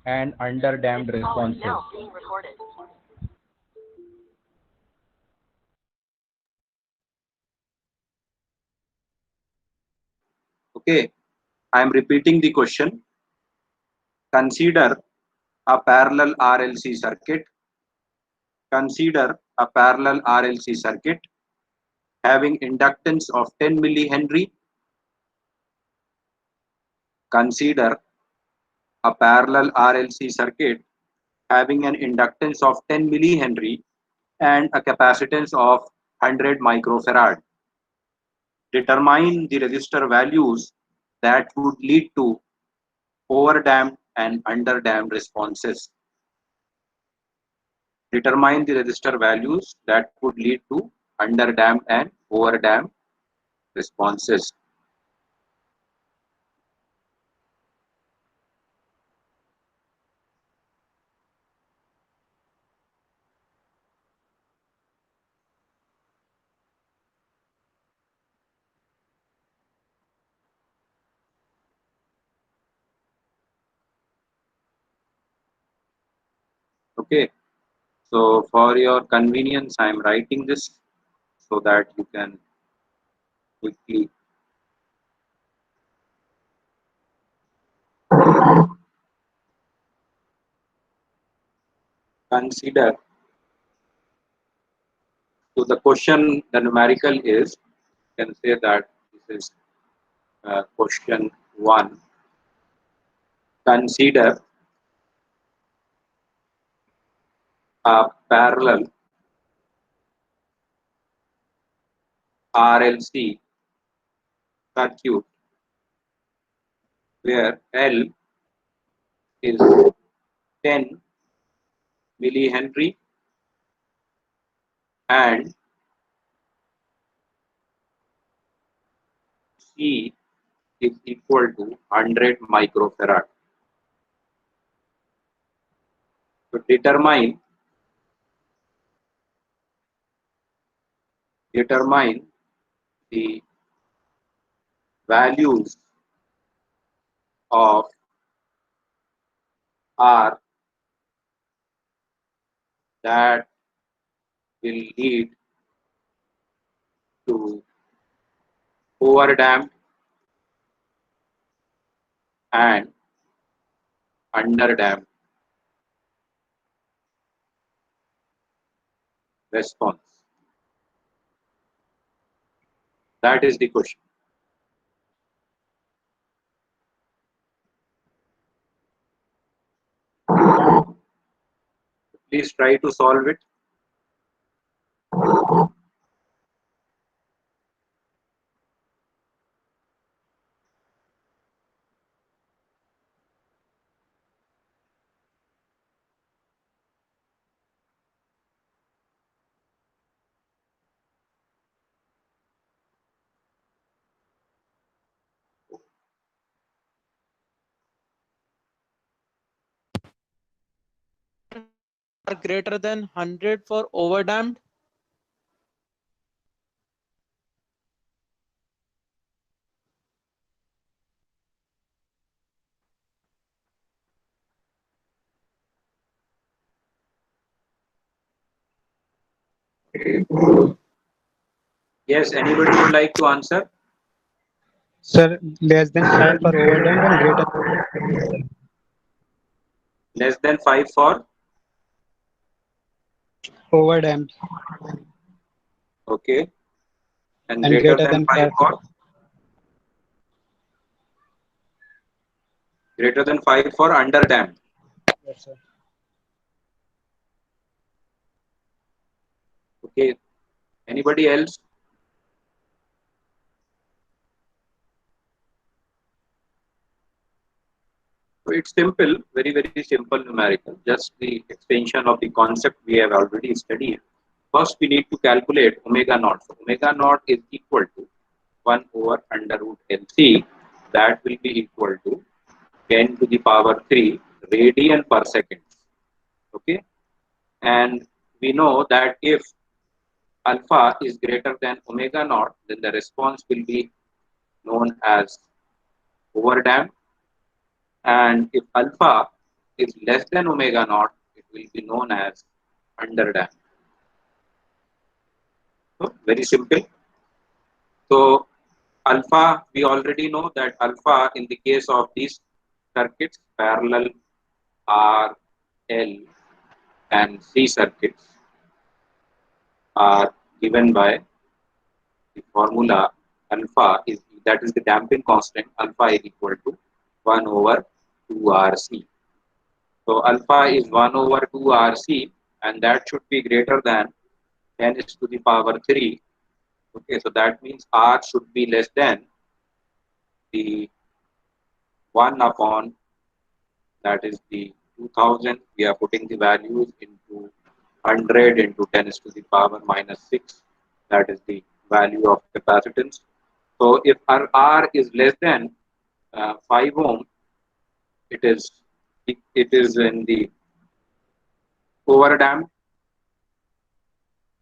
and underdamped responses. Okay, I am repeating the question. Consider a parallel RLC circuit. Consider a parallel RLC circuit having inductance of 10 millihenry. Consider a parallel RLC circuit having an inductance of 10 millihenry and a capacitance of 100 microfarad. Determine the resistor values that would lead to overdamped and underdamped responses. Determine the resistor values that would lead to underdamped and overdamped responses. Okay, so for your convenience, I am writing this so that you can quickly consider. So the question, the numerical is, you can say that this is question 1. Consider a parallel RLC circuit where L is 10 millihenry and C is equal to 100 microfarad. To determine the values of R that will lead to overdamped and underdamped response. That is the question. Please try to solve it. Are greater than 100 for overdamped? Yes, anybody would like to answer? Sir, less than 5 for overdamped and greater. Less than 5 for? Overdamped Okay. And and greater greater than than 5 5 for for? Greater than 5 for underdamped. yes, sir. Okay. Anybody else? So it's simple, very, very simple numerical, just the extension of the concept we have already studied. First, we need to calculate omega naught. So omega naught is equal to 1 over under root LC. That will be equal to 10 to the power 3 radian per second. Okay. And we know that if alpha is greater than omega naught, then the response will be known as overdamped, and if alpha is less than omega naught, it will be known as underdamped. So very simple. So alpha, we already know that alpha in the case of these circuits, parallel R, L, and C circuits are given by the formula alpha is, that is the damping constant, alpha is equal to 1 over 2RC. So alpha is 1 over 2RC, and that should be greater than 10 is to the power 3. Okay, so that means R should be less than the 1 upon, that is the 2000. We are putting the values into 100 into 10 is to the power minus 6. That is the value of capacitance. So if our R is less than 5 ohm, it is in the overdamped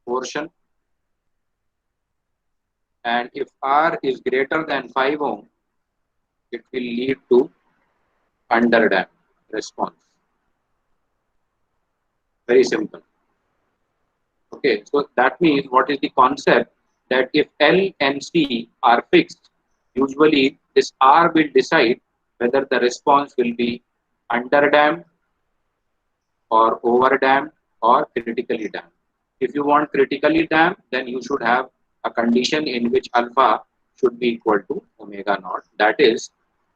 portion, and if R is greater than 5 ohm, it will lead to underdamped response. Very simple. Okay, so that means what is the concept, that if L and C are fixed, usually this R will decide whether the response will be underdamped or overdamped or critically damped. If you want critically damped, then you should have a condition in which alpha should be equal to omega naught. That is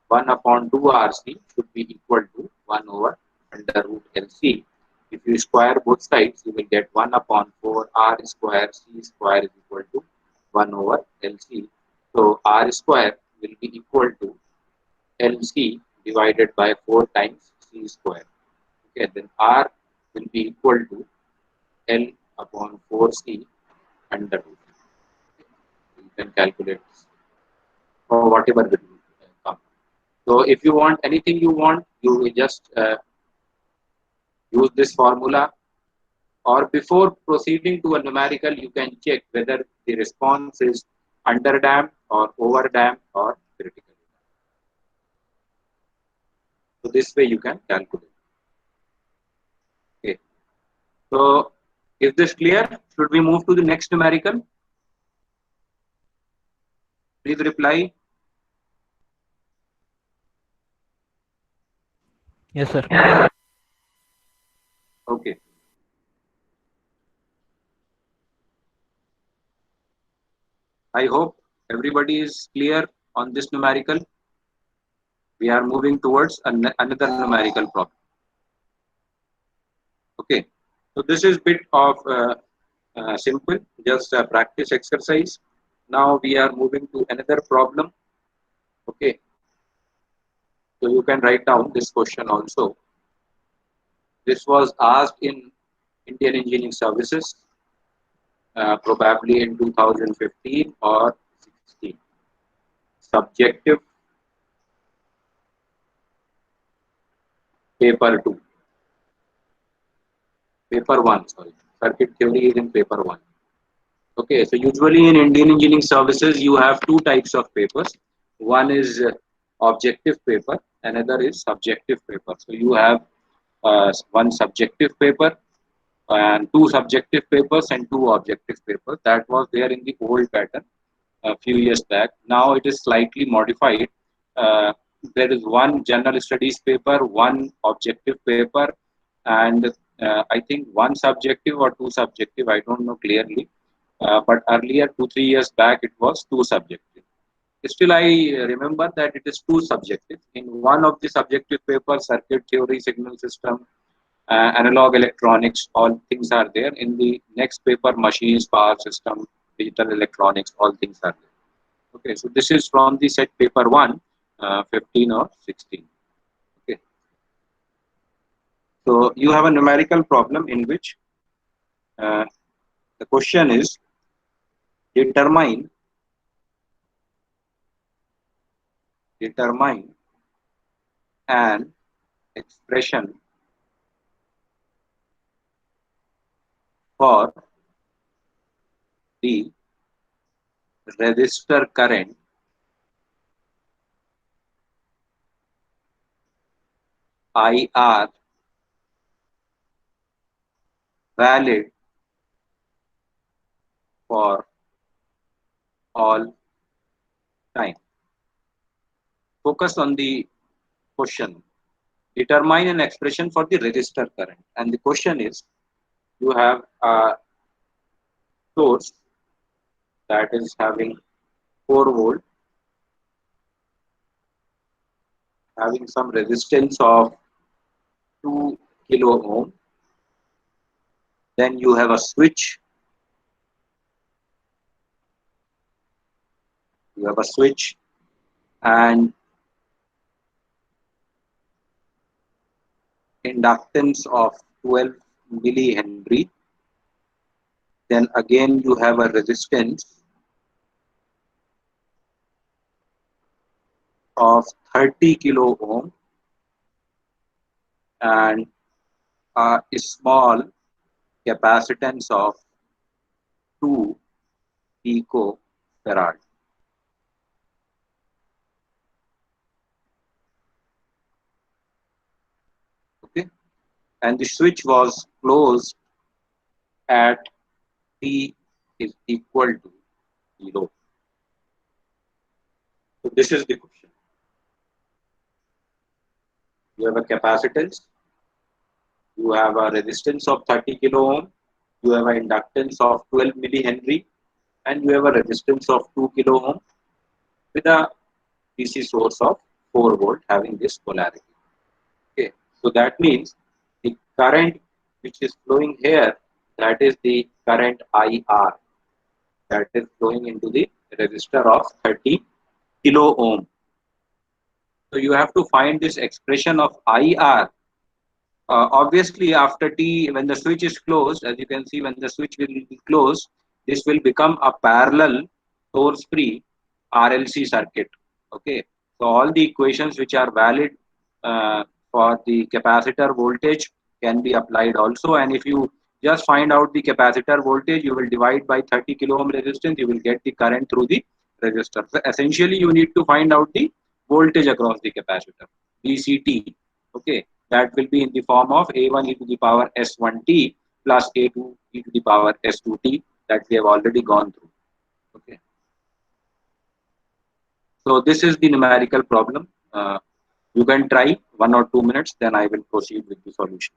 1 upon 2 RC should be equal to 1 over under root LC. If you square both sides, you will get 1 upon 4 R square C square is equal to 1 over LC. So R square will be equal to LC divided by 4 times C square. Okay, then R will be equal to L upon 4C under root. You can calculate this or whatever will come. So if you want anything you want, you will just use this formula, or before proceeding to a numerical, you can check whether the response is underdamped or overdamped or critical. So this way you can calculate. Okay. So is this clear? Should we move to the next numerical? Please reply. Yes, sir. Okay. I hope everybody is clear on this numerical. We are moving towards another numerical problem. Okay. So this is bit of simple, just a practice exercise. Now we are moving to another problem. Okay. So you can write down this question also. This was asked in Indian Engineering Services, probably in 2015 or 16. Subjective paper 2. Paper 1, sorry. Circuit theory is in paper 1. Okay, so usually in Indian Engineering Services, you have two types of papers. One is objective paper, another is subjective paper. So you have one subjective paper and two subjective papers and two objective papers. That was there in the old pattern a few years back. Now it is slightly modified. There is one general studies paper, one objective paper, and I think one subjective or two subjective. I don't know clearly. But earlier, 2-3 years back, it was two subjective. Still, I remember that it is two subjective. In one of the subjective papers, circuit theory, signal system, analog electronics, all things are there. In the next paper, machines, power system, digital electronics, all things are there. Okay, so this is from the set paper 1, 15 or 16. Okay. So you have a numerical problem in which the question is, determine an expression for the resistor current IR valid for all time. Focus on the question. Determine an expression for the resistor current. And the question is, you have a source that is having 4 volt, having some resistance of 2 kilo ohm. Then you have a switch. You have a switch and inductance of 12 millihenry. Then again you have a resistance of 30 kilo ohm and a small capacitance of 2 picofarad. Okay, and the switch was closed at T is equal to 0. So this is the question. You have a capacitance, you have a resistance of 30 kilo ohm, you have an inductance of 12 millihenry, and you have a resistance of 2 kilo ohm with a DC source of 4 volt having this polarity. Okay, so that means the current which is flowing here, that is the current IR that is flowing into the resistor of 30 kilo ohm. So you have to find this expression of IR. Obviously, after T, when the switch is closed, as you can see, when the switch will be closed, this will become a parallel source-free RLC circuit. Okay, so all the equations which are valid for the capacitor voltage can be applied also. And if you just find out the capacitor voltage, you will divide by 30 kilo ohm resistance, you will get the current through the resistor. So essentially, you need to find out the voltage across the capacitor, VCT. Okay, that will be in the form of A1 e to the power S1t plus A2 e to the power S2t that we have already gone through. Okay, so this is the numerical problem. You can try 1 or 2 minutes, then I will proceed with the solution.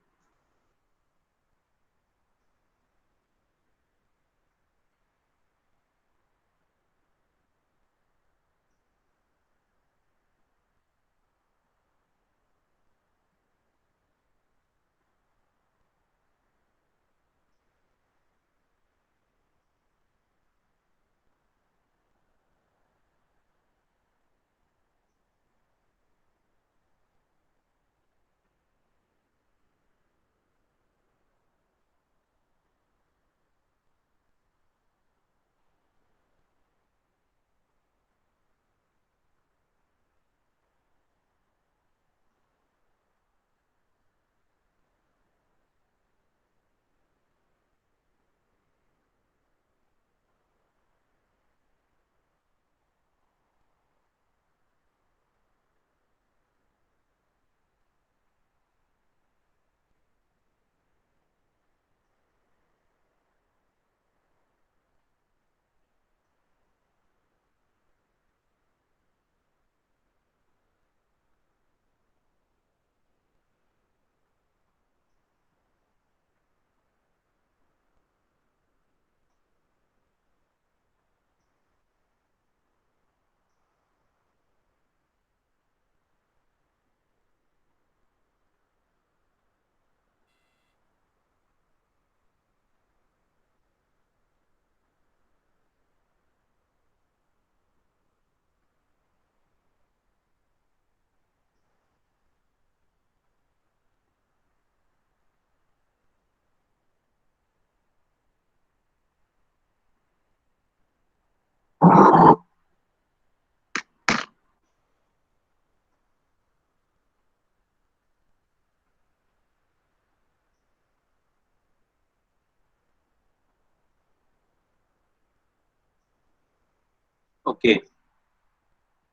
Okay,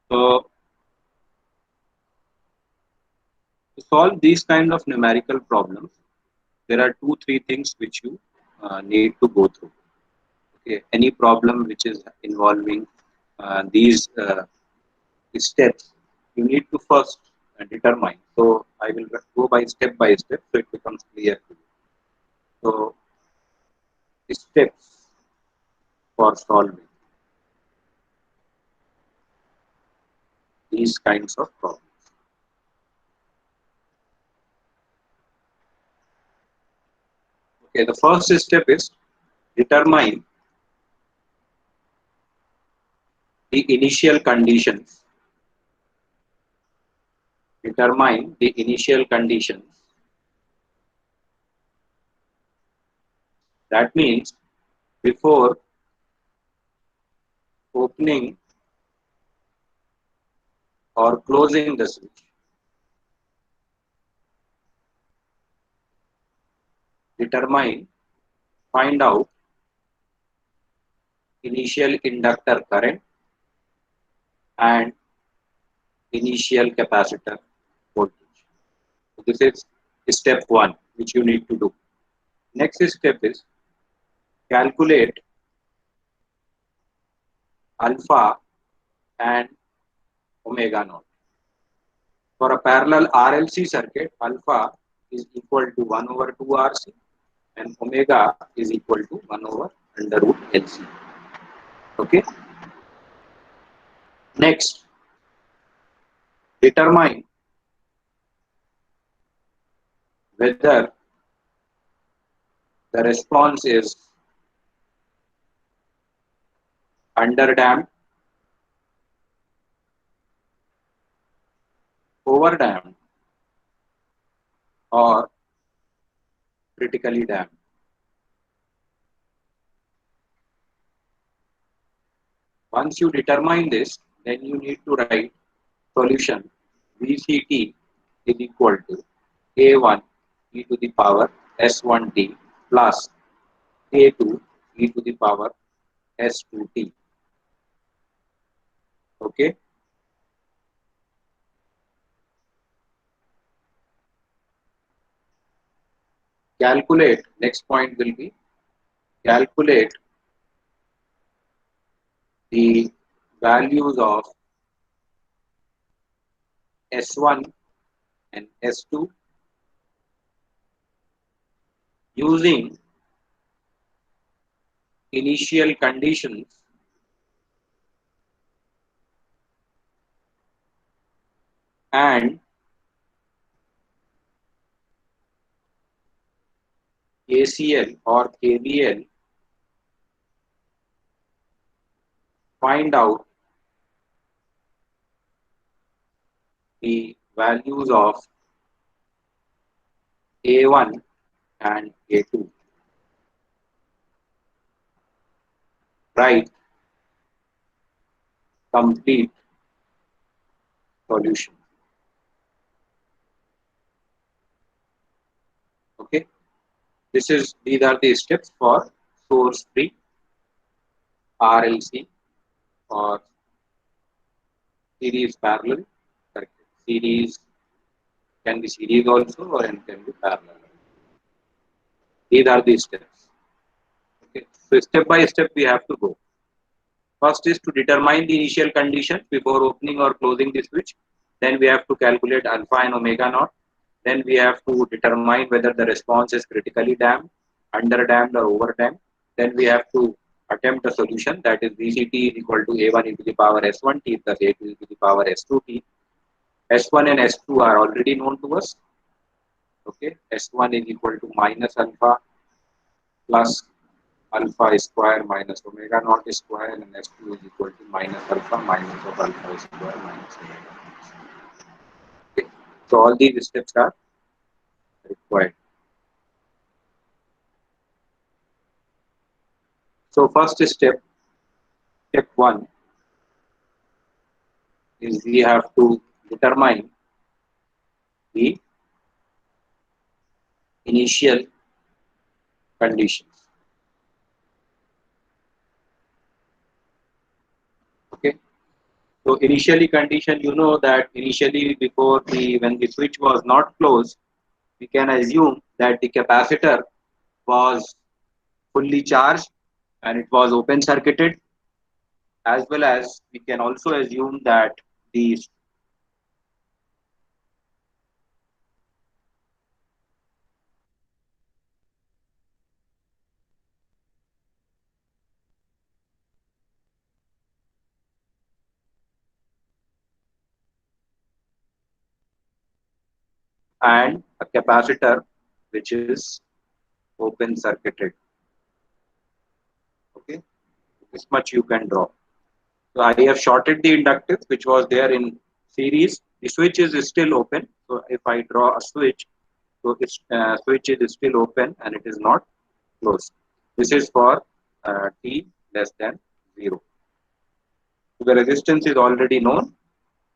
so solve these kind of numerical problems, there are 2-3 things which you need to go through. Okay, any problem which is involving these steps, you need to first determine. So I will go by step, so it becomes clear to you. So steps for solving these kinds of problems. Okay, the first step is determine the initial conditions. Determine the initial conditions. That means before opening or closing the switch, find out initial inductor current and initial capacitor voltage. So this is step 1 which you need to do. Next step is calculate alpha and omega naught. For a parallel RLC circuit, alpha is equal to 1 over 2 RC and omega is equal to 1 over under root LC. Okay. Next, determine whether the response is underdamped, overdamped, or critically damped. Once you determine this, then you need to write solution VCT is equal to A1 e to the power S1t plus A2 e to the power S2t. Okay. Calculate, next point will be calculate the values of S1 and S2 using initial conditions and KCL or KVL. Find out the values of A1 and A2. Write complete solution. Okay. These are the steps for source free RLC or series parallel circuit. Series can be series also or it can be parallel. These are the steps. Okay. So step by step we have to go. First is to determine the initial conditions before opening or closing the switch. Then we have to calculate alpha and omega naught. Then we have to determine whether the response is critically damped, underdamped or overdamped. Then we have to attempt a solution, that is VCT is equal to A1 e to the power S1t plus A2 e to the power S2t. S1 and S2 are already known to us. Okay, S1 is equal to minus alpha plus alpha square minus omega naught square, and S2 is equal to minus alpha minus of alpha square minus omega naught. Okay, so all these steps are required. So first step 1 is we have to determine the initial conditions. Okay, So initially condition, you know that initially before when the switch was not closed, we can assume that the capacitor was fully charged and it was open circuited, as well as we can also assume that the and a capacitor which is open circuited. Okay, this much you can draw. So I have shorted the inductive which was there in series. The switch is still open. So if I draw a switch, so its switch is still open and it is not closed. This is for t less than 0. So the resistance is already known,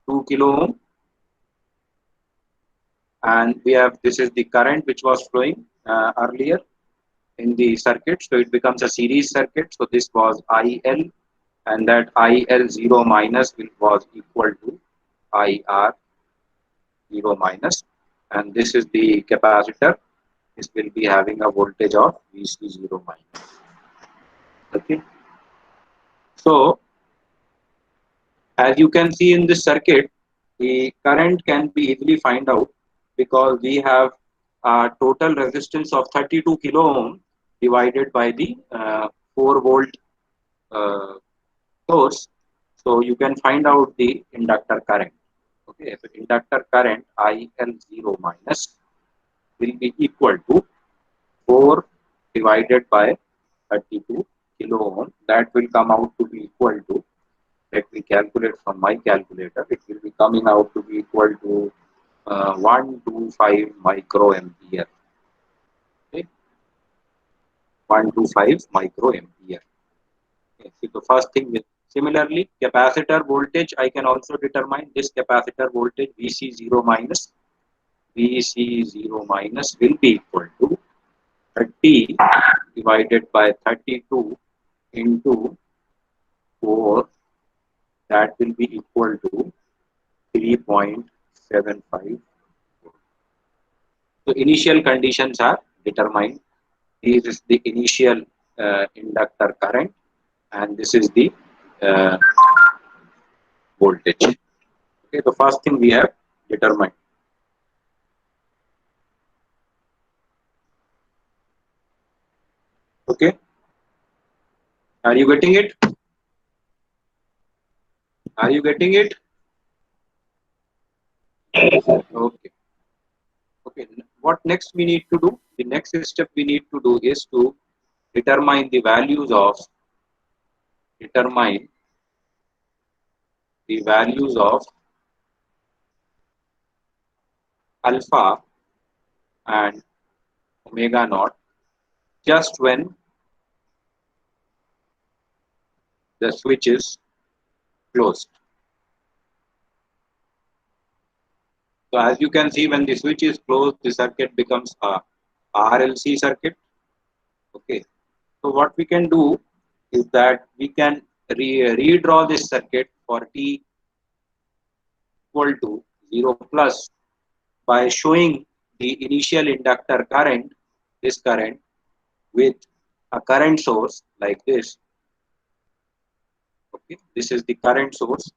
2 kilo ohm, and we have, this is the current which was flowing earlier in the circuit. So it becomes a series circuit. So this was IL, and that IL0 minus was equal to IR 0 minus, and this is the capacitor. This will be having a voltage of VC0 minus. Okay. So as you can see in this circuit, the current can be easily find out because we have a total resistance of 32 kilo ohm divided by the 4 volt uh, source. So you can find out the inductor current. Okay, so inductor current IL0 minus will be equal to 4 divided by 32 kilo ohm. That will come out to be equal to, let me calculate from my calculator, it will be coming out to be equal to 125 microampere. Okay, 125 microampere. Okay. So the first thing with, similarly, capacitor voltage, I can also determine this capacitor voltage VC0 minus. VC0 minus will be equal to 30 divided by 32 into 4. That will be equal to 3.75. So initial conditions are determined. This is the initial inductor current, and this is the voltage. Okay, the first thing we have determined. Okay, are you getting it? Are you getting it? Okay. Okay. What next we need to do? The next step we need to do is to determine the values of alpha and omega naught just when the switch is closed. So as you can see, when the switch is closed, the circuit becomes a RLC circuit. Okay. So what we can do is that we can redraw this circuit for t equal to 0 plus by showing the initial inductor current, this current, with a current source like this. Okay, this is the current source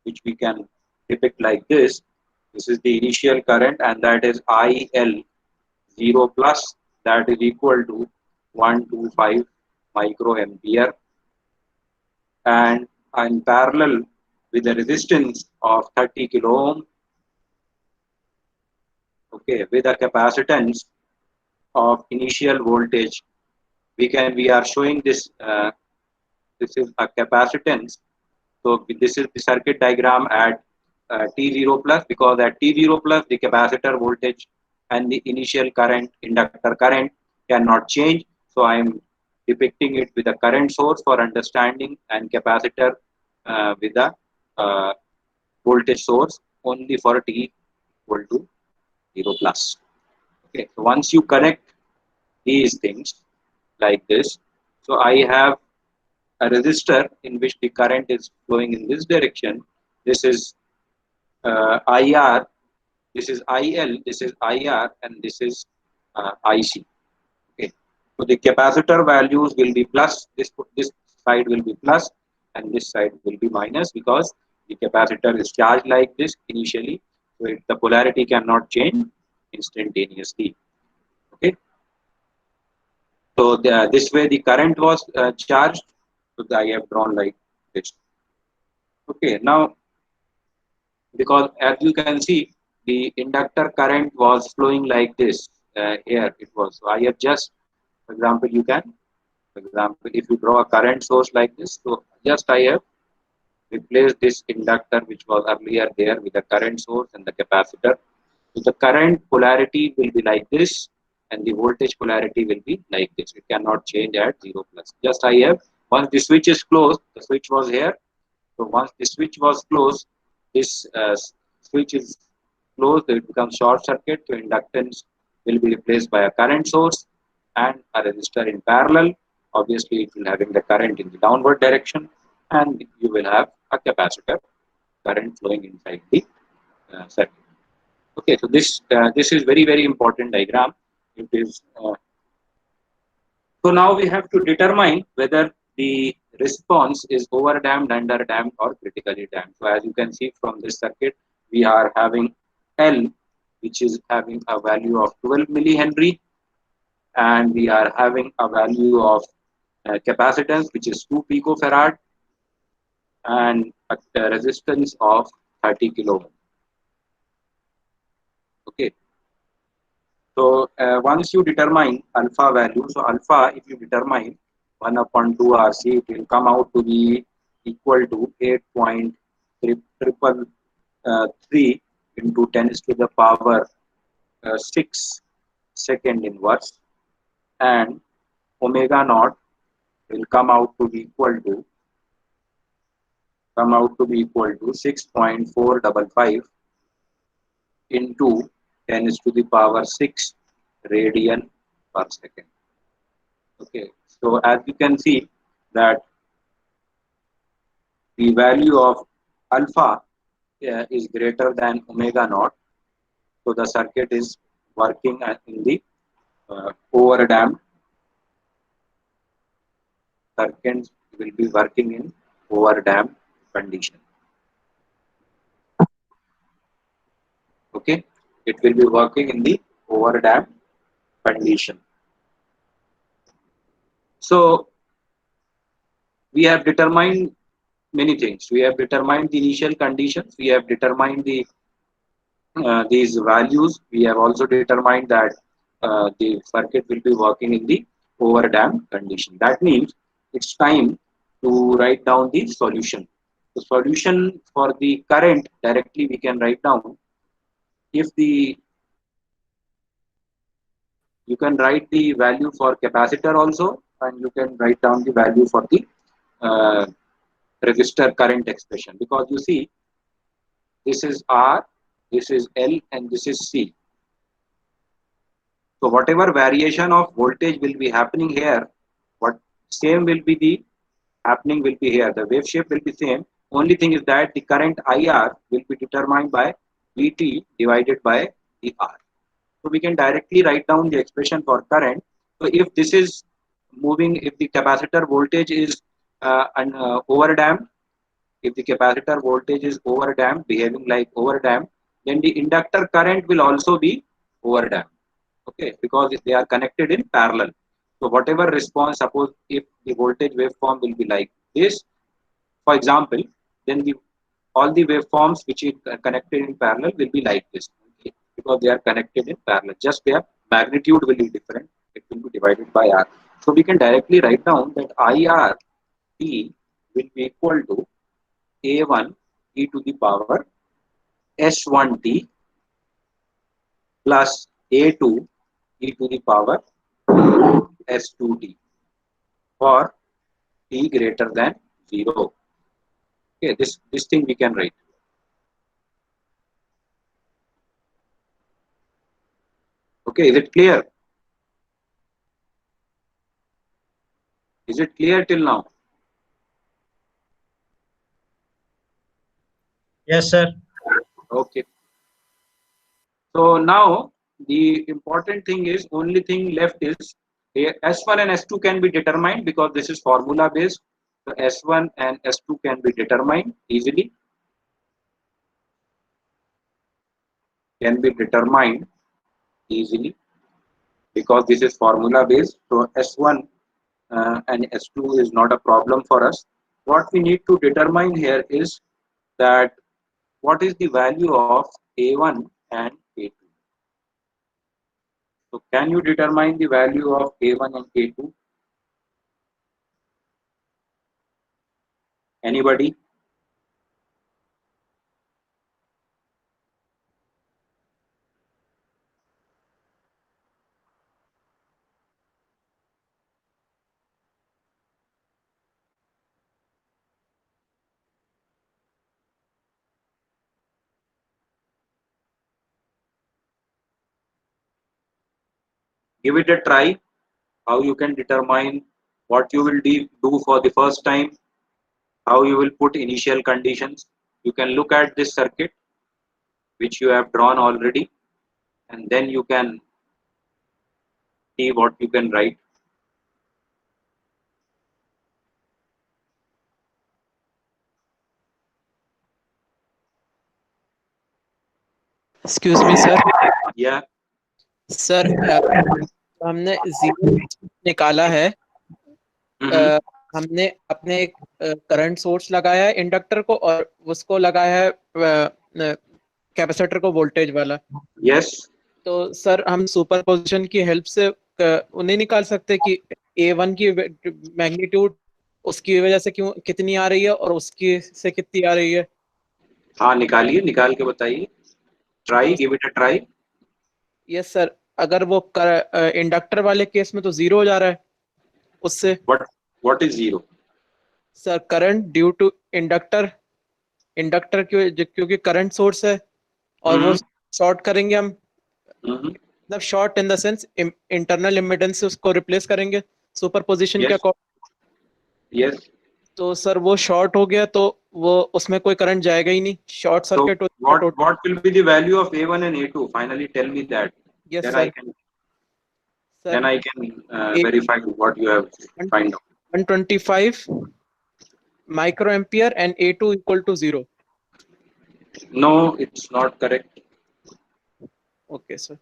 which we can depict like this. This is the initial current, and that is IL 0 plus, that is equal to 125 microampere, and in parallel with the resistance of 30 kilo ohm, okay, with a capacitance of initial voltage, we are showing this. This is a capacitance. So this is the circuit diagram at T0 plus, because at T0 plus the capacitor voltage and the initial current, inductor current, cannot change. So I am depicting it with a current source for understanding, and capacitor with a voltage source only for T equal to 0 plus. Okay, so once you connect these things like this, so I have a resistor in which the current is flowing in this direction. this is IR, this is IL, this is IR, and this is IC. Okay, so the capacitor values will be plus. This side will be plus, and this side will be minus, because the capacitor is charged like this initially, so the polarity cannot change instantaneously. Okay, so this way the current was charged. So I have drawn like this. Okay, now because as you can see, the inductor current was flowing like this. Here it was. So I have just, for example, for example, if you draw a current source like this, so just I have replaced this inductor which was earlier there with the current source and the capacitor. So the current polarity will be like this, and the voltage polarity will be like this. It cannot change at 0 plus. Just I have, once the switch is closed, the switch was here. So once the switch was closed, this switch is closed, it becomes short circuit. So inductance will be replaced by a current source and a resistor in parallel. Obviously, it will having the current in the downward direction, and you will have a capacitor current flowing inside the circuit. Okay, so this is very important diagram. It is so now we have to determine whether the response is overdamped, underdamped, or critically damped. So as you can see from this circuit, we are having L, which is having a value of 12 millihenry, and we are having a value of capacitance, which is 2 picofarad, and a resistance of 30 kilo ohm. Okay. So once you determine alpha value, so alpha, if you determine 1 upon 2 RC, it will come out to be equal to 8.333 into 10 to the power 6 second inverse, and omega naught will come out to be equal to 6.455 into 10 to the power 6 radian per second. Okay, so as you can see that the value of alpha is greater than omega naught, so the circuit is working in the overdamped. Circuits will be working in overdamped condition. Okay, it will be working in the overdamped condition. So we have determined many things. We have determined the initial conditions. We have determined the these values. We have also determined that the circuit will be working in the overdamped condition. That means it's time to write down the solution. The solution for the current directly we can write down. If the you can write the value for capacitor also, and you can write down the value for the resistor current expression, because you see this is R, this is L, and this is C. So whatever variation of voltage will be happening here, what same will be the happening will be here. The wave shape will be same. Only thing is that the current IR will be determined by VT divided by the R. So we can directly write down the expression for current. So if this is moving, if the capacitor voltage is overdamped, if the capacitor voltage is overdamped, behaving like overdamped, then the inductor current will also be overdamped. Okay, because they are connected in parallel. So whatever response, suppose if the voltage waveform will be like this, for example, then all the waveforms which are connected in parallel will be like this. Okay, because they are connected in parallel. Just their magnitude will be different. It will be divided by R. So we can directly write down that IR T will be equal to A1 e to the power S1T plus A2 e to the power S2T for T greater than 0. Okay, this thing we can write. Okay, is it clear? Is it clear till now? Yes, sir. Okay. So now the important thing is, only thing left is S1 and S2 can be determined because this is formula based. So S1 and S2 can be determined easily. Can be determined easily because this is formula based. So S1 and S2 is not a problem for us. What we need to determine here is that what is the value of A1 and A2. So can you determine the value of A1 and A2? Anybody? Give it a try. How you can determine what you will do for the first time, how you will put initial conditions. You can look at this circuit which you have drawn already, and then you can see what you can write. Excuse me, sir. Yeah. Sir हमने zero निकाला है. Mhm. हमने अपने current source लगाया है inductor को और उसको लगाया है कैपेसिटर को वोल्टेज वाला. Yes. तो सर हम सुपरपोजिशन की हेल्प से उन्हें निकाल सकते हैं कि A1 की मैग्नीट्यूड उसकी वजह से क्यों कितनी आ रही है और उसकी से कितनी आ रही है. हाँ, निकालिए, निकाल के बताइए. Try, give it a try. Yes sir. अगर वो इंडक्टर वाले केस में तो जीरो हो जा रहा है उससे. What is zero? Sir current due to inductor. Inductor क्योंकि करंट सोर्स है और वो शॉर्ट करेंगे हम. मतलब short in the sense internal impedance से उसको रिप्लेस करेंगे सुपरपोजिशन के अकॉर्डिंग. Yes. तो सर वो शॉर्ट हो गया तो वो उसमें कोई करंट जाएगा ही नहीं. Short So circuit. what will be the value of A1 and A2? Finally, tell me that. Yes Then sir. I can verify what you have find out. 125 microampere and A2 equal to 0. No, it's not correct. Okay, sir.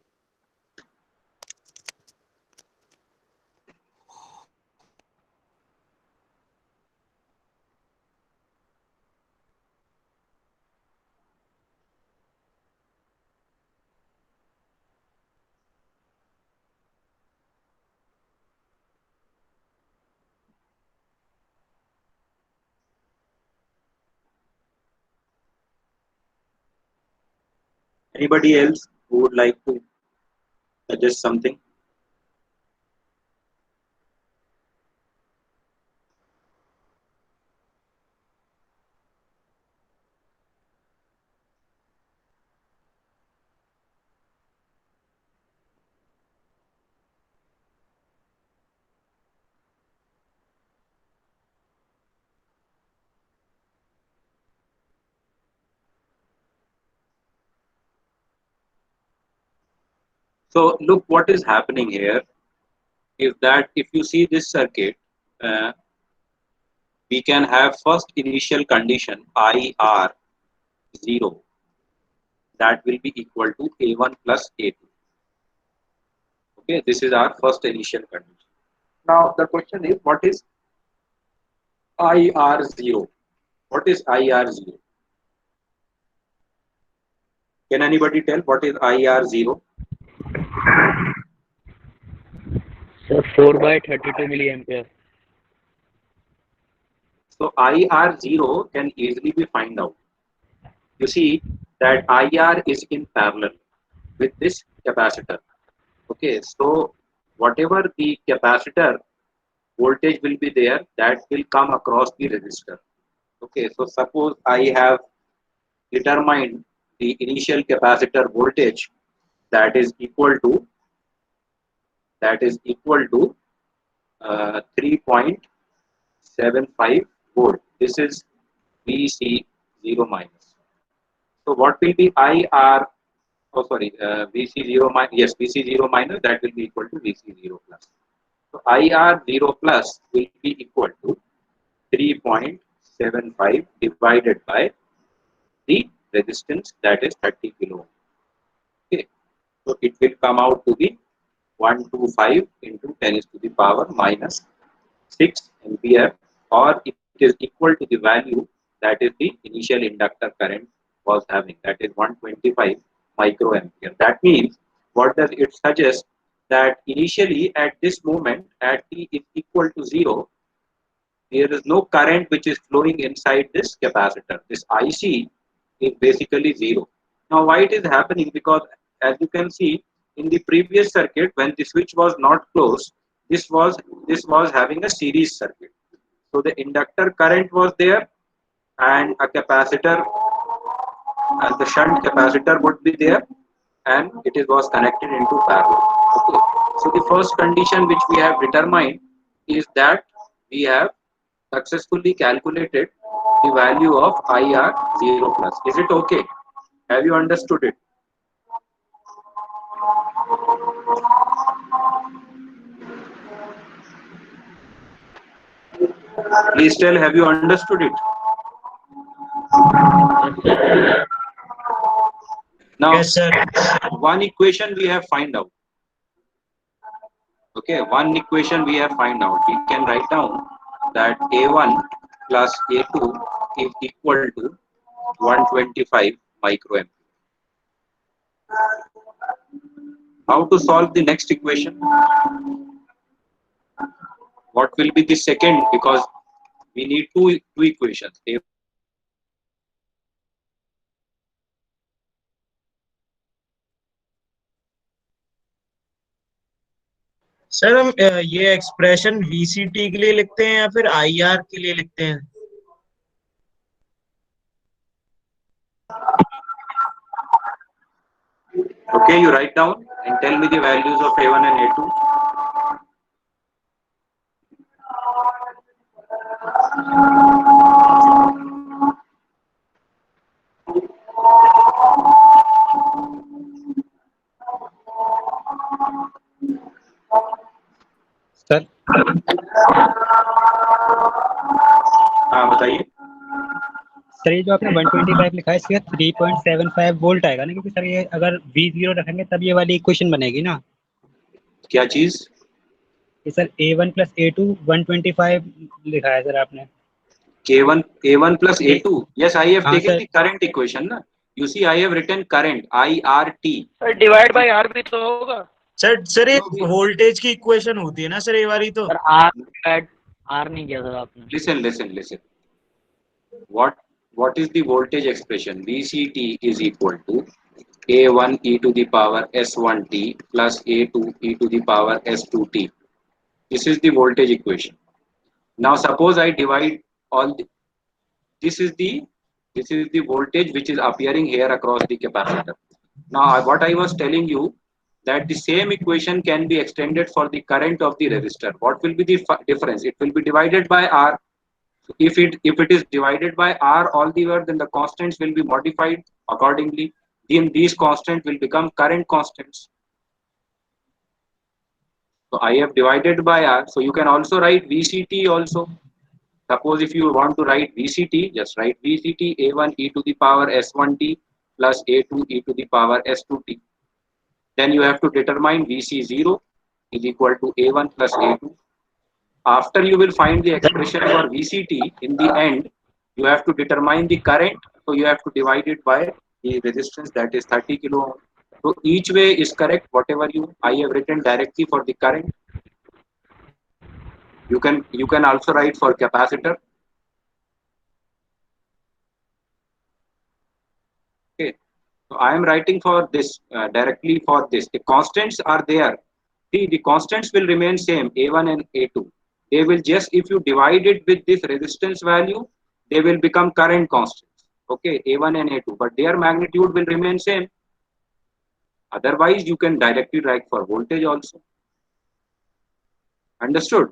Anybody else who would like to suggest something? So look what is happening here. If you see this circuit, we can have first initial condition IR 0, that will be equal to A1 plus A2. Okay, this is our first initial condition. Now the question is, what is IR 0? What is IR 0? Can anybody tell what is IR 0? So 4 by 32 milliampere. So IR 0 can easily be find out. You see that IR is in parallel with this capacitor. Okay, so whatever the capacitor voltage will be there, that will come across the resistor. Okay, so suppose I have determined the initial capacitor voltage that is equal to 3.75 volt. This is VC 0 minus. So what will be IR? Oh, sorry, VC0 minus, yes, VC0 minus, that will be equal to VC0 plus. So IR0 plus will be equal to 3.75 divided by the resistance, that is 30 kilo ohm. Okay, so it will come out to be 125 into 10 is to the power minus 6 ampere, or it is equal to the value that is the initial inductor current was having, that is 125 microampere. That means, what does it suggest? That initially at this moment, at t is equal to 0, there is no current which is flowing inside this capacitor. This IC is basically 0. Now why it is happening? Because as you can see in the previous circuit, when the switch was not closed, this was having a series circuit. So the inductor current was there, and a capacitor and the shunt capacitor would be there, and was connected into parallel. Okay. So the first condition which we have determined is that we have successfully calculated the value of IR 0 plus. Is it okay? Have you understood it? Please tell, have you understood it? Now, Yes, sir. one equation we have find out. Okay, one equation we have find out. We can write down that A1 plus A2 is equal to 125 microampere. How to solve the next equation? What will be the second? Because we need two equations. Sir हम ये expression VCT के लिए लिखते हैं या फिर IR के लिए लिखते हैं? Okay, you write down and tell me the values of A1 and A2. Sir हाँ बताइए। सर ये जो आपने 125 लिखा है इसका 3.75 वोल्ट आएगा ना, क्योंकि सर ये अगर V0 रखेंगे तब ये वाली इक्वेशन बनेगी ना। क्या चीज? ये सर A1 plus A2 125 लिखा है सर आपने। A1 plus A2. Yes, I have हाँ, taken sir. the current equation ना. You see, I have written current IRT. Divide by R भी तो होगा सर ये वोल्टेज की इक्वेशन होती है ना सर, ये वाली तो। सर आर नहीं किया सर आपने। Listen. What is the voltage expression? VCT is equal to A1 e to the power S1t plus A2 e to the power S2t. This is the voltage equation. Now suppose I divide all the, this is the voltage which is appearing here across the capacitor. Now what I was telling you, that the same equation can be extended for the current of the resistor. What will be the difference? It will be divided by R. If it is divided by R all the way, then the constants will be modified accordingly. Then these constants will become current constants. So I have divided by R. So you can also write VCT also. Suppose if you want to write VCT, just write VCT A1 e to the power S1t plus A2 e to the power S2t. Then you have to determine VC0 is equal to A1 plus A2. After you will find the expression for VCT, in the end, you have to determine the current. So you have to divide it by the resistance, that is 30 kilo ohm. So each way is correct. Whatever I have written directly for the current. You can also write for capacitor. Okay. So I am writing for this directly for this. The constants are there. See, the constants will remain same, A1 and A2. They will just, if you divide it with this resistance value, they will become current constants. Okay, A1 and A2, but their magnitude will remain same. Otherwise, you can directly write for voltage also. Understood?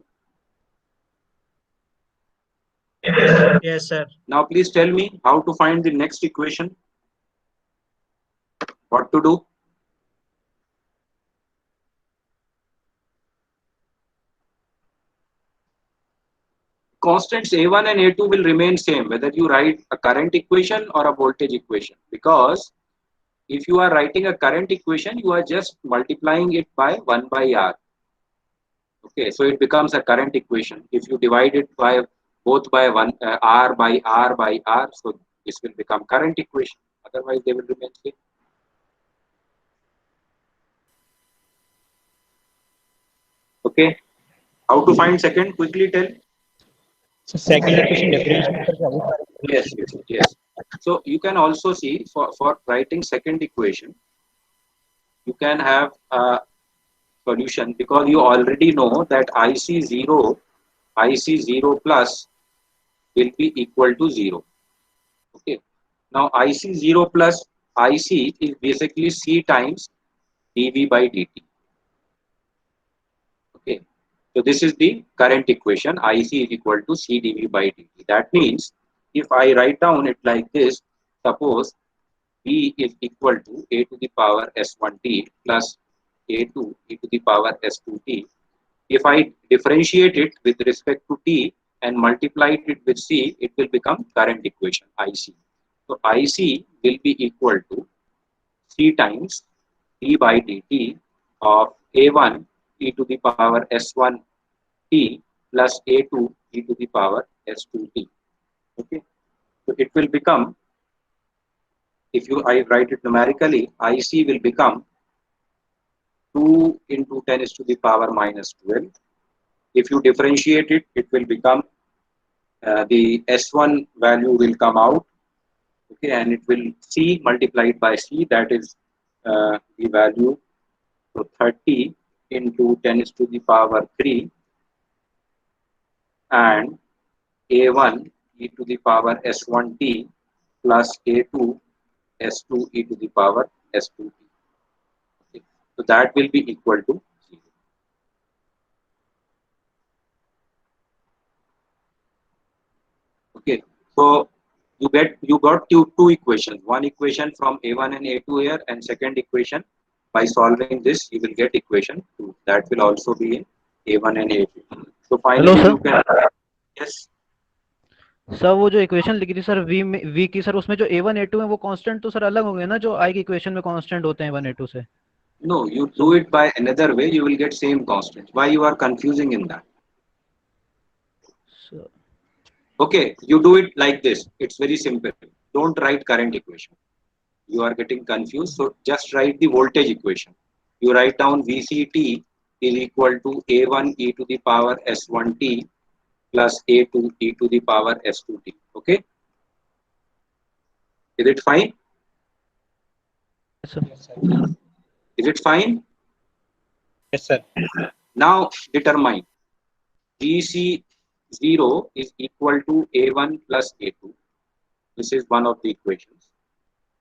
Yes, sir. Now, please tell me how to find the next equation. What to do? Constants A1 and A2 will remain same whether you write a current equation or a voltage equation, because if you are writing a current equation, you are just multiplying it by 1 by R. Okay, so it becomes a current equation. If you divide it by both by R by R by R, so this will become current equation. Otherwise, they will remain same. Okay, how to find second? Quickly tell. So second equation differentiate करके आगे. Yes. So you can also see for writing second equation, you can have a solution, because you already know that IC0 plus will be equal to 0. Okay. Now IC0 plus IC is basically C times dV by dt. Okay. So this is the current equation. IC is equal to C dV by dt. That means if I write down it like this, suppose V is equal to a to the power S1t plus a2 e to the power S2t. If I differentiate it with respect to t and multiply it with C, it will become current equation, IC. So IC will be equal to C times d by dt of a1 e to the power S1t plus a2 e to the power S2t. Okay, so it will become, if I write it numerically, IC will become 2 into 10 is to the power minus 12. If you differentiate it, it will become, the S1 value will come out, okay, and it will C multiplied by C, that is the value. So 30 into 10 is to the power 3, and A1 e to the power S1t plus A2 S2 e to the power S2t. Okay. So that will be equal to 0. Okay, so you got two equations. One equation from A1 and A2 here, and second equation, by solving this you will get equation 2. That will also be in A1 and A2. So finally Hello, sir. you can, yes. Sir वो जो equation लिखी थी sir we की, sir उसमें जो A1 A2 है वो constant तो सर अलग हो गए ना, जो आई की इक्वेशन में कांस्टेंट होते हैं A1 A2 से. No, you do it by another way, you will get same constant. Why you are confusing in that? So, Okay, you do it like this. It's very simple. Don't write current equation. You are getting confused. So just write the voltage equation. You write down VCT is equal to A1 e to the power S1t plus A2 e to the power S2t. Okay. Is it fine? yes, sir. Is it fine? Yes, sir. Now determine VC0 is equal to A1 plus A2. This is one of the equations.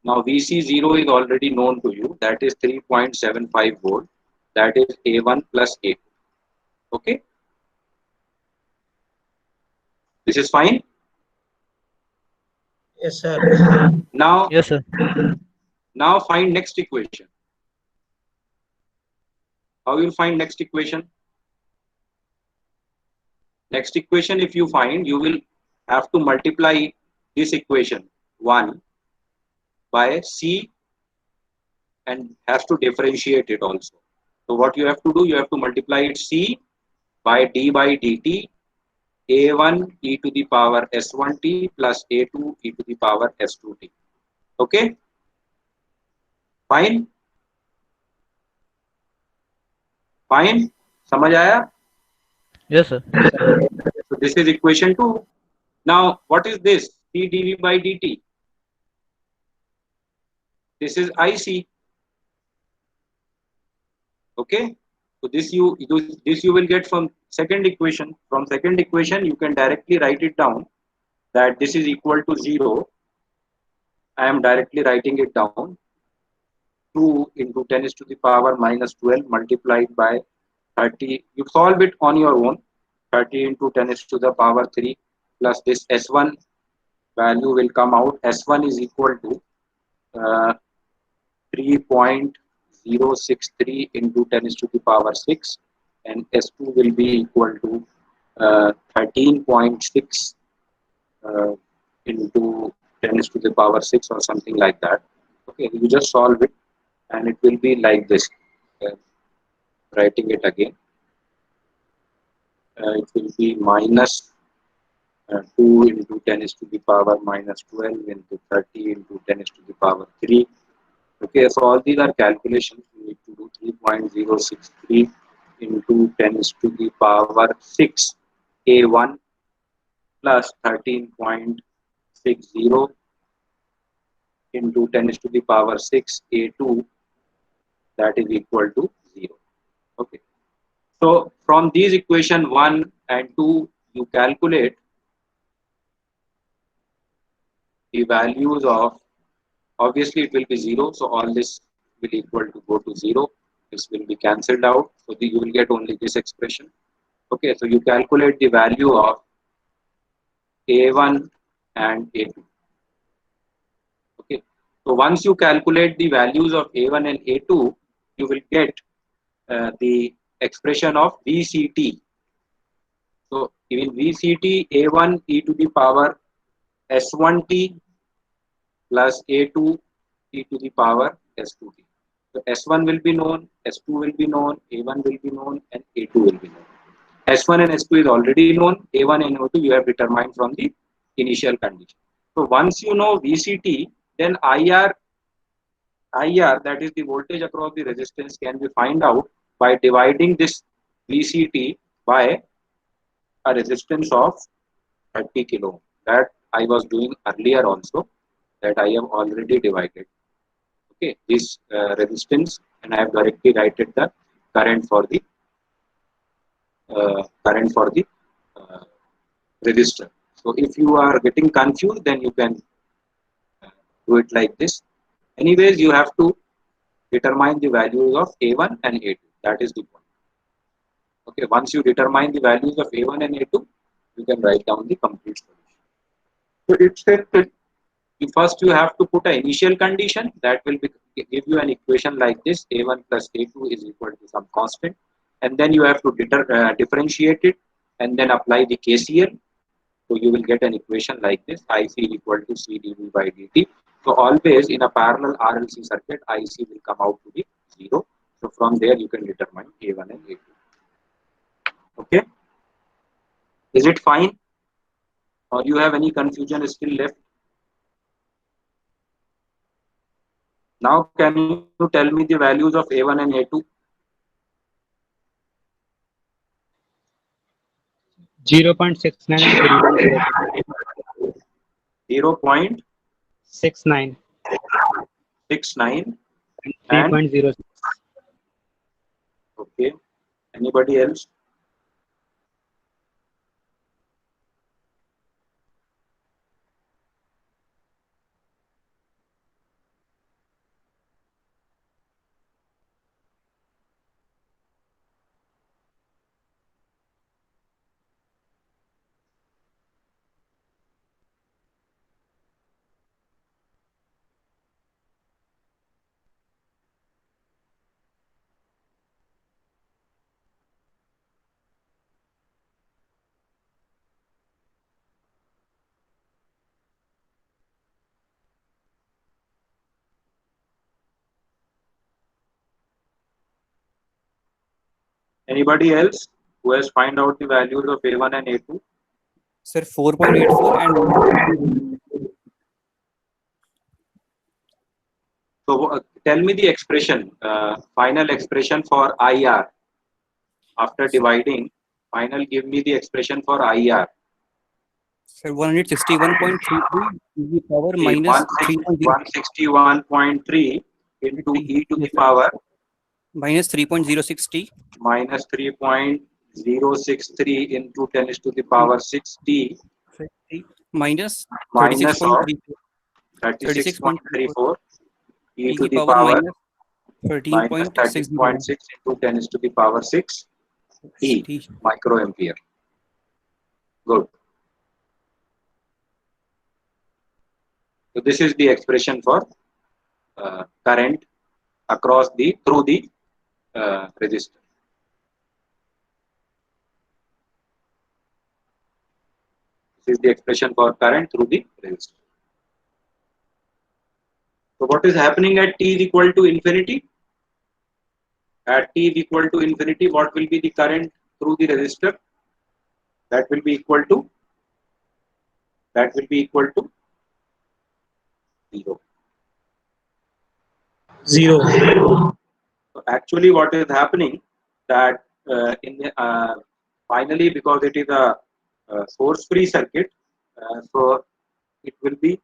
Now VC0 is already known to you, that is 3.75 volt, that is A1 plus A2. Okay, this is fine. Yes, sir. Now, Yes, sir. now find next equation. How you will find next equation? Next equation, if you find, you will have to multiply this equation 1 by C and has to differentiate it also. So what you have to do, you have to multiply it C by d by dt A1 e to the power S1t plus A2 e to the power S2t. Okay, fine. Fine, समझ आया? Yes, sir. So this is equation 2. Now what is this? C dV by dt. This is IC. Okay, so this you will get from second equation. From second equation you can directly write it down that this is equal to 0. I am directly writing it down. 2 into 10 is to the power minus 12 multiplied by 30. You solve it on your own. 30 into 10 is to the power 3 plus this S1 value will come out. S1 is equal to 3.063 into 10 is to the power 6, and S2 will be equal to 13.6 into 10 is to the power 6 or something like that. Okay, you just solve it and it will be like this. Writing it again, it will be minus 2 into 10 is to the power minus 12 into 30 into 10 is to the power 3. Okay, so all these are calculations. We need to do 3.063 into 10 is to the power 6 A1 plus 13.60 into 10 is to the power 6 A2, that is equal to 0. Okay. So from these equation 1 and 2, you calculate the values of, obviously it will be 0, so all this will equal to go to 0. This will be cancelled out, so you will get only this expression. Okay, so you calculate the value of A1 and A2. Okay, so once you calculate the values of A1 and A2, you will get the expression of VCT. So in VCT, A1 e to the power S1t plus A2 e to the power S2t. So S1 will be known, S2 will be known, A1 will be known, and A2 will be known. S1 and S2 is already known, A1 and A2 you have determined from the initial condition. So once you know VCT, then IR, that is the voltage across the resistance, can be find out by dividing this VCT by a resistance of 30 kilo. That I was doing earlier also, that I have already divided. Okay, this resistance, and I have directly written the current for the resistor. So if you are getting confused, then you can do it like this. Anyways, you have to determine the values of A1 and A2. That is the point. Okay, once you determine the values of A1 and A2, you can write down the complete solution. So it's simple. First, you have to put an initial condition that will give you an equation like this: A1 plus A2 is equal to some constant, and then you have to differentiate it and then apply the KCL. So you will get an equation like this: IC equal to C dV by dt. So always in a parallel RLC circuit, IC will come out to be 0. So from there you can determine A1 and A2. Okay, is it fine, or you have any confusion still left? Now can you tell me the values of A1 and A2? 0.69 and 0.69 and and 3.06. okay. Anybody else? Anybody else who has find out the values of A1 and A2? Sir, 4.84 and So tell me the expression, final expression for IR. After dividing, final give me the expression for IR. sir 161.33 to the power Okay, minus 3.0 161.3 into e to the power minus 3.06 t minus 3.063 into 10 is to the power 6t minus minus of 36.34 36.34 e e to की the power power minus minus 30.6 into 10 is to the power 6 e microampere. Good. So this is the expression for current across through the resistor. This is the expression for current through the resistor. So what is happening at t is equal to infinity? At t is equal to infinity, what will be the current through the resistor? That will be equal to 0. 0. So actually, what is happening that finally, because it is a source-free circuit, so it will be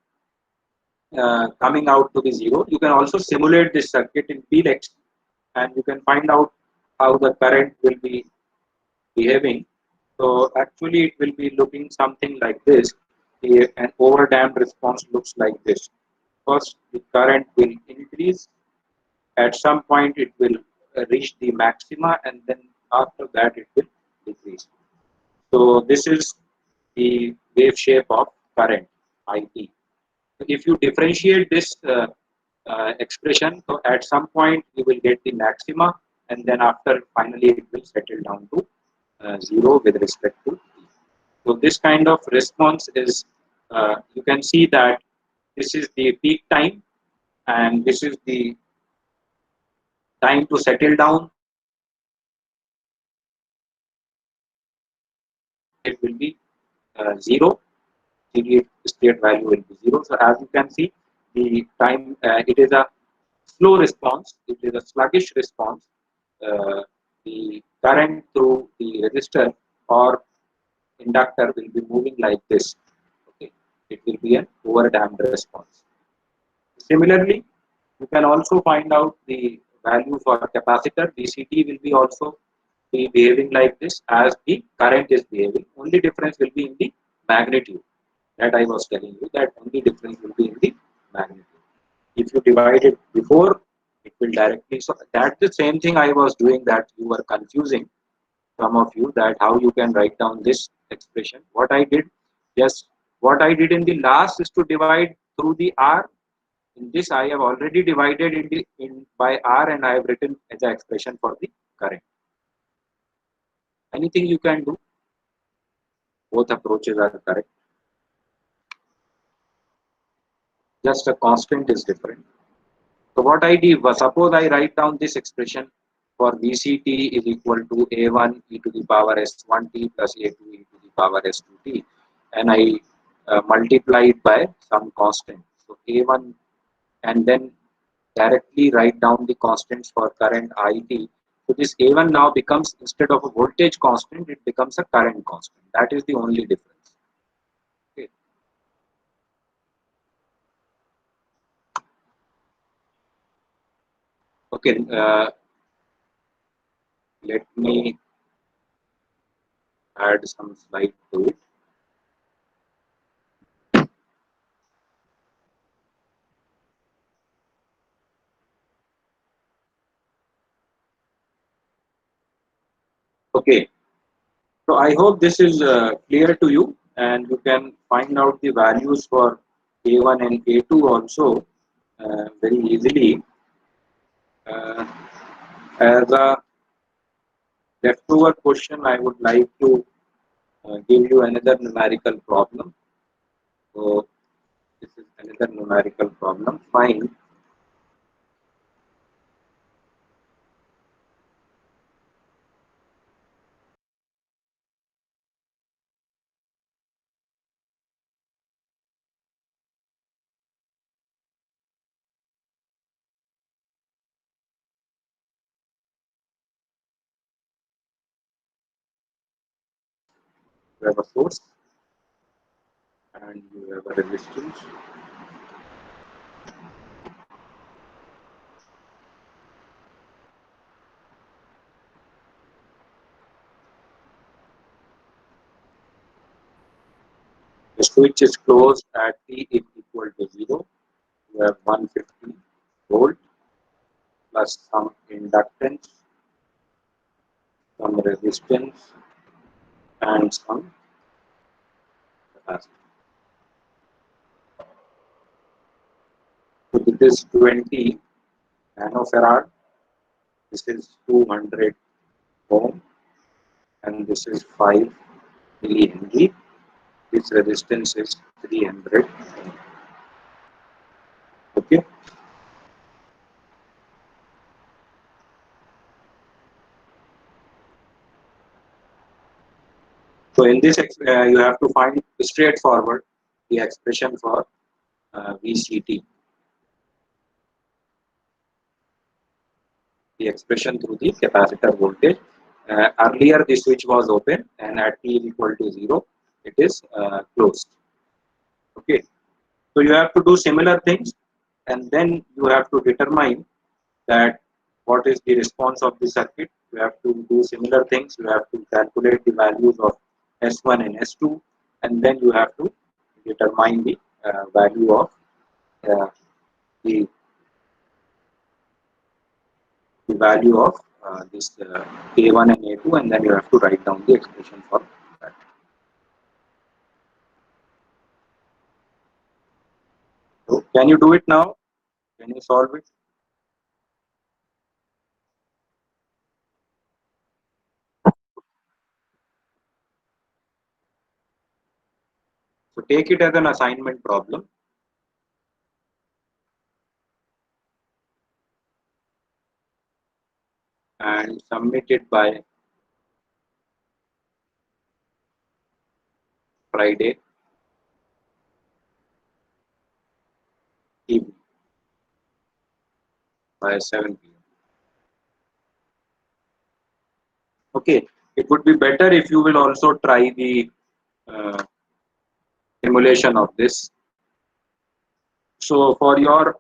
coming out to be 0. You can also simulate this circuit in PLEX, and you can find out how the current will be behaving. So actually, it will be looking something like this. An overdamped response looks like this. First, the current will increase. At some point, it will reach the maxima, and then after that, it will decrease. So this is the wave shape of current IT. If you differentiate this expression, so at some point you will get the maxima, and then after finally it will settle down to 0 with respect to t. So this kind of response is, you can see that this is the peak time, and this is the time to settle down. It will be 0. Steady state value will be 0. So as you can see, the time it is a slow response. It is a sluggish response. The current through the resistor or inductor will be moving like this. Okay, it will be an overdamped response. Similarly, you can also find out the value for capacitor. DCT will be also be behaving like this as the current is behaving. Only difference will be in the magnitude. That I was telling you, that only difference will be in the magnitude. If you divide it before, it will directly. So that's the same thing I was doing, that you were confusing some of you, that how you can write down this expression. What I did, yes, what I did in the last is to divide through the R. In this, I have already divided by R, and I have written as an expression for the current. Anything you can do. Both approaches are correct. Just a constant is different. So what I did was, suppose I write down this expression for VCT is equal to A1 e to the power S1t plus A2 e to the power S2t, and I multiply it by some constant. So A1, and then directly write down the constants for current IT. So this A1 now becomes, instead of a voltage constant, it becomes a current constant. That is the only difference. Okay. Okay, let me add some slide to it. Okay, so I hope this is clear to you, and you can find out the values for A1 and A2 also very easily. As a leftover question, I would like to give you another numerical problem. So this is another numerical problem. Find you have a source and you have a resistance. The switch is closed at T is equal to 0. You have 150 volt plus some inductance, some resistance, and some capacitance. So this is 20 nanofarad. This is 200 ohm, and this is 5 millihenry. This resistance is 300 ohm. Okay. So in this, you have to find straightforward the expression for VCT. The expression through the capacitor voltage. Earlier the switch was open, and at t is equal to 0, it is closed. Okay. So you have to do similar things, and then you have to determine that what is the response of the circuit. You have to do similar things. You have to calculate the values of S1 and S2, and then you have to determine the value of the value of this A1 and A2, and then you have to write down the expression for that. So can you do it now? Can you solve it? So take it as an assignment problem. And submit it by Friday evening by 7 p.m. Okay, it would be better if you will also try the simulation of this. So for your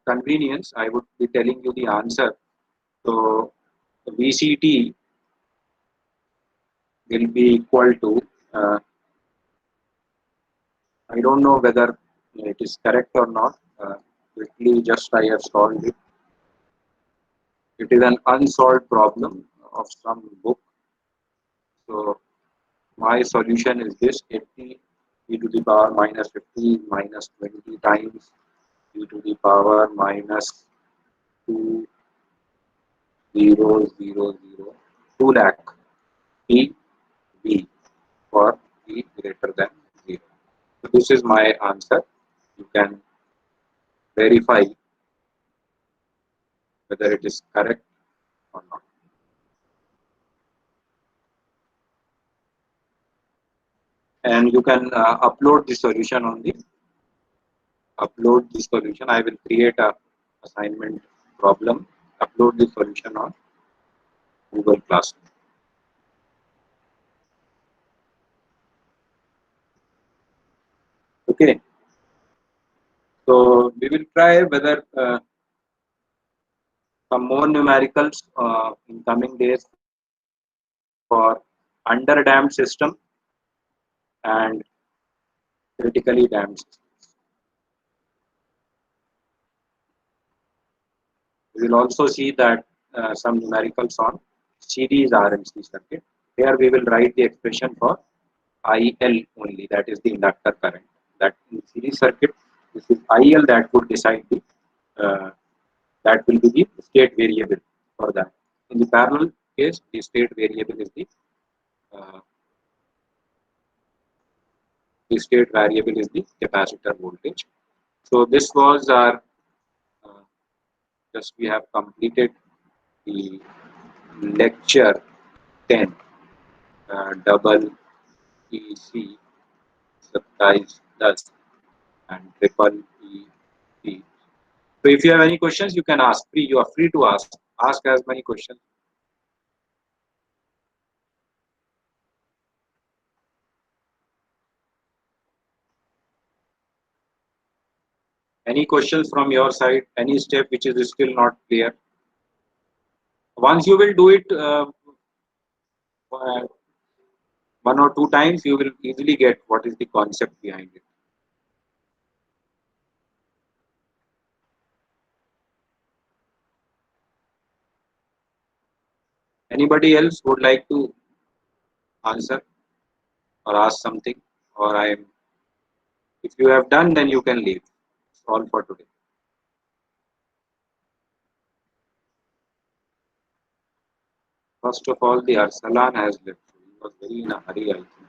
convenience, I would be telling you the answer. So VCT will be equal to, I don't know whether it is correct or not. Quickly, just I have solved it. It is an unsolved problem of some book. So my solution is this: 80 e to the power minus 50 minus 20 times e to the power minus 2 lakh e v for e greater than 0. So this is my answer. You can verify whether it is correct or not. And you can upload the solution on the I will create a assignment problem, upload the solution on Google Classroom. Okay. So we will try whether some more numericals in coming days for under-damped system and critically damped systems. We will also see that some numericals on series RLC circuit. Here we will write the expression for IL only, that is the inductor current. That in series circuit, this is IL that would decide the that will be the state variable for that. In the parallel case, the state variable is the capacitor voltage. So this was our just we have completed the lecture 10 double EC 27 and triple EC. So if you have any questions, you can ask. You are free to ask. Ask as many questions. Any questions from your side? Any step which is still not clear? Once you will do it one or two times, you will easily get what is the concept behind it. Anybody else would like to answer or ask something? Or if you have done, then you can leave. It's all for today. First of all, the Arsalan has left. He was very in a hurry, I think.